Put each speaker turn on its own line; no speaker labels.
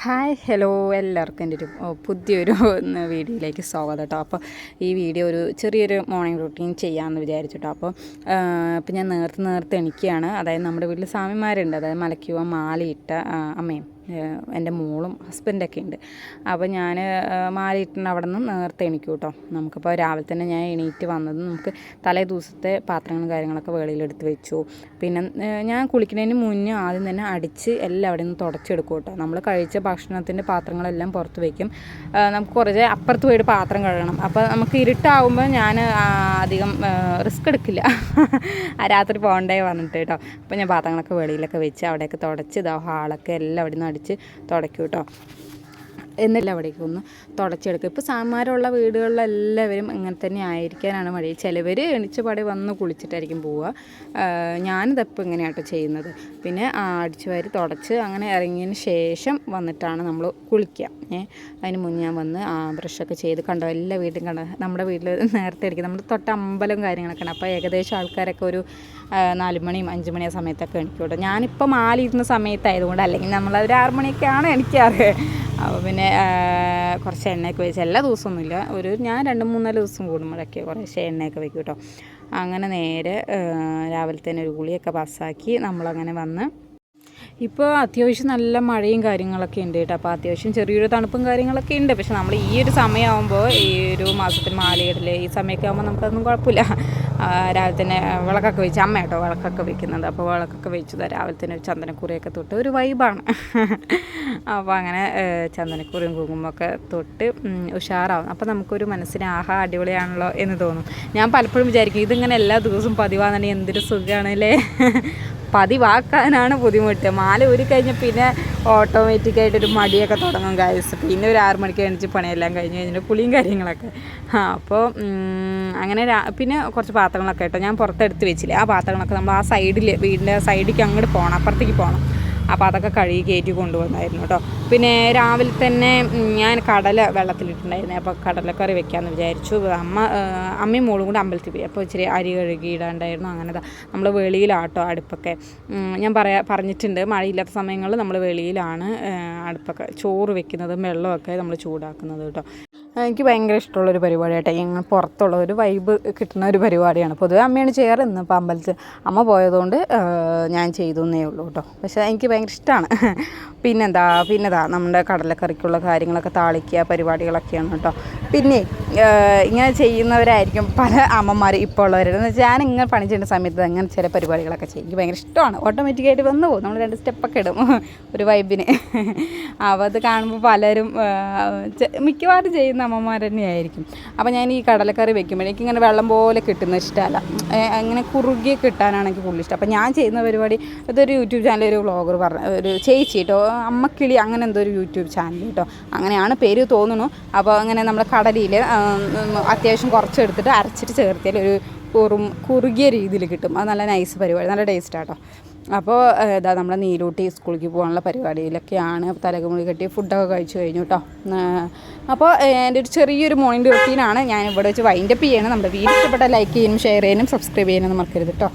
Hi hello എല്ലാവർക്കും എൻ്റെ ഒരു പുതിയൊരു വീഡിയോയിലേക്ക് സ്വാഗതം കേട്ടോ. അപ്പോൾ ഈ വീഡിയോ ഒരു ചെറിയൊരു മോർണിംഗ് റൂട്ടീൻ ചെയ്യാമെന്ന് വിചാരിച്ചിട്ടോ. അപ്പോൾ ഞാൻ നേരത്തെ എണിക്കുകയാണ്. അതായത് നമ്മുടെ വീട്ടിൽ സ്വാമിമാരുണ്ട്, അതായത് മലയ്ക്കുവ മാലയിട്ട അമ്മയും എൻ്റെ മോളും ഹസ്ബൻഡൊക്കെ ഉണ്ട്. അപ്പോൾ ഞാൻ മാലയിട്ടുണ്ട് അവിടെ നിന്ന് നേരത്തെ എണിക്കും കേട്ടോ. നമുക്കിപ്പോൾ രാവിലെ തന്നെ ഞാൻ എണീറ്റ് വന്നത് നമുക്ക് തലേ ദിവസത്തെ പാത്രങ്ങളും കാര്യങ്ങളൊക്കെ വെളിയിലെടുത്ത് വെച്ചു. പിന്നെ ഞാൻ കുളിക്കുന്നതിന് മുന്നേ ആദ്യം തന്നെ അടിച്ച് എല്ലാം അവിടെ നിന്ന് തുടച്ചെടുക്കും കേട്ടോ. നമ്മൾ കഴിച്ച ഭക്ഷണത്തിൻ്റെ പാത്രങ്ങളെല്ലാം പുറത്ത് വയ്ക്കും. നമുക്ക് കുറച്ച് അപ്പുറത്ത് പോയിട്ട് പാത്രം കഴുകണം. അപ്പോൾ നമുക്ക് ഇരുട്ടാവുമ്പോൾ ഞാൻ അധികം റിസ്ക് എടുക്കില്ല, രാത്രി പോകണ്ടേ വന്നിട്ട് കേട്ടോ. അപ്പോൾ ഞാൻ പാത്രങ്ങളൊക്കെ വെളിയിലൊക്കെ വെച്ച് അവിടെയൊക്കെ തുടച്ച് ഹാളൊക്കെ എല്ലാം അവിടെ നിന്ന് അടിച്ച് തുടയ്ക്കും കേട്ടോ. എന്നില്ല അവിടേക്ക് ഒന്ന് തുടച്ചെടുക്കും. ഇപ്പോൾ സാമാരമുള്ള വീടുകളിലെല്ലാവരും ഇങ്ങനെ തന്നെ ആയിരിക്കാനാണ് മടി. ചിലവർ എണിച്ച് പാടെ വന്ന് കുളിച്ചിട്ടായിരിക്കും പോവുക. ഞാനിതപ്പോൾ ഇങ്ങനെയാട്ടോ ചെയ്യുന്നത്. പിന്നെ അടിച്ചു വാരി തുടച്ച് അങ്ങനെ ഇറങ്ങിയതിന് ശേഷം വന്നിട്ടാണ് നമ്മൾ കുളിക്കുക. അതിന് മുന്നേ ഞാൻ വന്ന് ബ്രഷൊക്കെ ചെയ്ത് കണ്ടോ, എല്ലാ വീട്ടിലും കണ്ടോ. നമ്മുടെ വീട്ടിൽ നേരത്തെ അടിക്കും, നമ്മൾ തൊട്ട് അമ്പലവും കാര്യങ്ങളൊക്കെ ഉണ്ട്. അപ്പോൾ ഏകദേശം ആൾക്കാരൊക്കെ ഒരു 4 മണിയും 5 മണി ആ സമയത്തൊക്കെ എണിക്കൂട്ടോ. ഞാനിപ്പോൾ മാലിരുന്ന സമയത്തായതുകൊണ്ട്, അല്ലെങ്കിൽ നമ്മളൊരു 6 മണിയൊക്കെയാണ് എണിക്കാറ്. അപ്പോൾ പിന്നെ കുറച്ച് എണ്ണയൊക്കെ വെച്ച് എല്ലാ ദിവസമൊന്നുമില്ല, ഞാൻ 2-3 ദിവസം കൂടുമ്പോഴൊക്കെ കുറേശ്ശെ എണ്ണയൊക്കെ വെക്കും കേട്ടോ. അങ്ങനെ നേരെ രാവിലെ തന്നെ ഒരു കുളിയൊക്കെ പാസ്സാക്കി നമ്മളങ്ങനെ വന്ന് ഇപ്പോൾ അത്യാവശ്യം നല്ല മഴയും കാര്യങ്ങളൊക്കെ ഉണ്ട് കേട്ടോ. അപ്പോൾ അത്യാവശ്യം ചെറിയൊരു തണുപ്പും കാര്യങ്ങളൊക്കെ ഉണ്ട്. പക്ഷെ നമ്മൾ ഈ ഒരു സമയമാകുമ്പോൾ, ഈ ഒരു മാസത്തിൽ മാലയിടൽ ഈ സമയമൊക്കെ ആകുമ്പോൾ നമുക്കതൊന്നും കുഴപ്പമില്ല. രാവിലെ തന്നെ വിളക്കൊക്കെ വെച്ച്, അമ്മ കേട്ടോ വിളക്കൊക്കെ വെക്കുന്നത്. അപ്പോൾ വിളക്കൊക്കെ വെച്ചത് രാവിലെ തന്നെ ഒരു ചന്ദനക്കുറിയൊക്കെ തൊട്ട് ഒരു വൈബാണ്. അപ്പോൾ അങ്ങനെ ചന്ദനക്കുറിയും കുങ്കുമൊക്കെ തൊട്ട് ഉഷാറാവും. അപ്പോൾ നമുക്കൊരു മനസ്സിന് അടിപൊളിയാണല്ലോ എന്ന് തോന്നും. ഞാൻ പലപ്പോഴും വിചാരിക്കും ഇതിങ്ങനെ എല്ലാ ദിവസവും പതിവാണെന്നുണ്ടെങ്കിൽ എന്തൊരു സുഖമാണല്ലേ. പതിവാക്കാനാണ് ബുദ്ധിമുട്ട്. മാല ഊരി കഴിഞ്ഞാൽ പിന്നെ ഓട്ടോമാറ്റിക്കായിട്ടൊരു മടിയൊക്കെ തുടങ്ങും ഗൈസ്. പിന്നെ ഒരു 6 മണിക്ക് എണിച്ച് പണിയെല്ലാം കഴിഞ്ഞ് കഴിഞ്ഞിട്ട് കുളിയും കാര്യങ്ങളൊക്കെ. അപ്പോൾ അങ്ങനെ പിന്നെ കുറച്ച് പാത്രങ്ങളൊക്കെ കേട്ടോ ഞാൻ പുറത്തെടുത്ത് വെച്ചില്ലേ. ആ പാത്രങ്ങളൊക്കെ നമ്മൾ ആ സൈഡിൽ, വീടിൻ്റെ സൈഡിലേക്ക് അങ്ങോട്ട് പോകണം, അപ്പുറത്തേക്ക് പോകണം. അപ്പോൾ അതൊക്കെ കഴുകി കയറ്റി കൊണ്ടുവന്നായിരുന്നു കേട്ടോ. പിന്നെ രാവിലെ തന്നെ ഞാൻ കടല വെള്ളത്തിലിട്ടുണ്ടായിരുന്നു. അപ്പോൾ കടലക്കറി വെക്കാമെന്ന് വിചാരിച്ചു. അമ്മയും മോളും കൂടെ അമ്പലത്തിൽ പോയി. അപ്പോൾ ഇച്ചിരി അരി കഴുകി ഇടാണ്ടായിരുന്നു. അങ്ങനെ നമ്മൾ വെളിയിലാട്ടോ അടുപ്പൊക്കെ. ഞാൻ പറഞ്ഞിട്ടുണ്ട്, മഴയില്ലാത്ത സമയങ്ങളിൽ നമ്മൾ വെളിയിലാണ് അടുപ്പൊക്കെ ചോറ് വെക്കുന്നതും വെള്ളമൊക്കെ നമ്മൾ ചൂടാക്കുന്നത് കേട്ടോ. എനിക്ക് ഭയങ്കര ഇഷ്ടമുള്ളൊരു പരിപാടി കേട്ടോ. ഇങ്ങനെ പുറത്തുള്ള ഒരു വൈബ് കിട്ടുന്ന ഒരു പരിപാടിയാണ്. പൊതുവെ അമ്മയാണ് ചെയ്യാറ്. ഇന്നിപ്പോൾ അമ്പലത്തിൽ അമ്മ പോയതുകൊണ്ട് ഞാൻ ചെയ്തു എന്നേ ഉള്ളൂ കേട്ടോ. പക്ഷേ എനിക്ക് ഭയങ്കര ഇഷ്ടമാണ്. പിന്നെന്താ നമ്മുടെ കടലക്കറിക്കുള്ള കാര്യങ്ങളൊക്കെ താളിക്കുക പരിപാടികളൊക്കെയാണ് കേട്ടോ. പിന്നെ ഇങ്ങനെ ചെയ്യുന്നവരായിരിക്കും പല അമ്മമാർ ഇപ്പോൾ ഉള്ളവരെന്ന് വെച്ചാൽ ഞാൻ ഇങ്ങനെ പണി ചെയ്യുന്ന സമയത്ത് അങ്ങനെ ചില പരിപാടികളൊക്കെ ചെയ്യും. എനിക്ക് ഭയങ്കര ഇഷ്ടമാണ്. ഓട്ടോമാറ്റിക്കായിട്ട് വന്നു പോകും. നമ്മൾ 2 സ്റ്റെപ്പൊക്കെ ഇടും ഒരു വൈബിന്. അപ്പോൾ അത് കാണുമ്പോൾ പലരും മിക്കവാറും ചെയ്യുന്ന അമ്മമാർ തന്നെയായിരിക്കും. അപ്പോൾ ഞാൻ ഈ കടലക്കറി വെക്കുമ്പോൾ എനിക്കിങ്ങനെ വെള്ളം പോലെ കിട്ടുന്ന ഇഷ്ടമല്ല. അങ്ങനെ കുറുകിയ കിട്ടാനാണ് എനിക്ക് കൂടുതൽ ഇഷ്ടം. അപ്പോൾ ഞാൻ ചെയ്യുന്ന പരിപാടി, ഇതൊരു യൂട്യൂബ് ചാനൽ, ഒരു വ്ളോഗർ ഒരു ചേച്ചി കേട്ടോ, അമ്മക്കിളി അങ്ങനെ എന്തോ ഒരു യൂട്യൂബ് ചാനൽ കേട്ടോ, അങ്ങനെയാണ് പേര് തോന്നുന്നു. അപ്പോൾ അങ്ങനെ നമ്മുടെ കടലയിൽ അത്യാവശ്യം കുറച്ചെടുത്തിട്ട് അരച്ചിട്ട് ചേർത്തിയാൽ ഒരു കുറുകിയ രീതിയിൽ കിട്ടും. അത് നല്ല നൈസ് പരിപാടി, നല്ല ടേസ്റ്റാട്ടോ. അപ്പോൾ നമ്മുടെ നീലൂട്ടി സ്കൂളിലേക്ക് പോകാനുള്ള പരിപാടിയിലൊക്കെയാണ്. തലകുമുടി കെട്ടി ഫുഡൊക്കെ കഴിച്ചു കഴിഞ്ഞു കേട്ടോ. അപ്പോൾ എൻ്റെ ഒരു ചെറിയൊരു മോർണിംഗ് റൂട്ടീനാണ് ഞാൻ ഇവിടെ വെച്ച് വൈൻഡപ്പ് ചെയ്യണം. നമ്മുടെ വീഡിയോ ഇഷ്ടപ്പെട്ട ലൈക്ക് ചെയ്യാനും ഷെയർ ചെയ്യാനും സബ്സ്ക്രൈബ് ചെയ്യാനും മറക്കരുത് കേട്ടോ.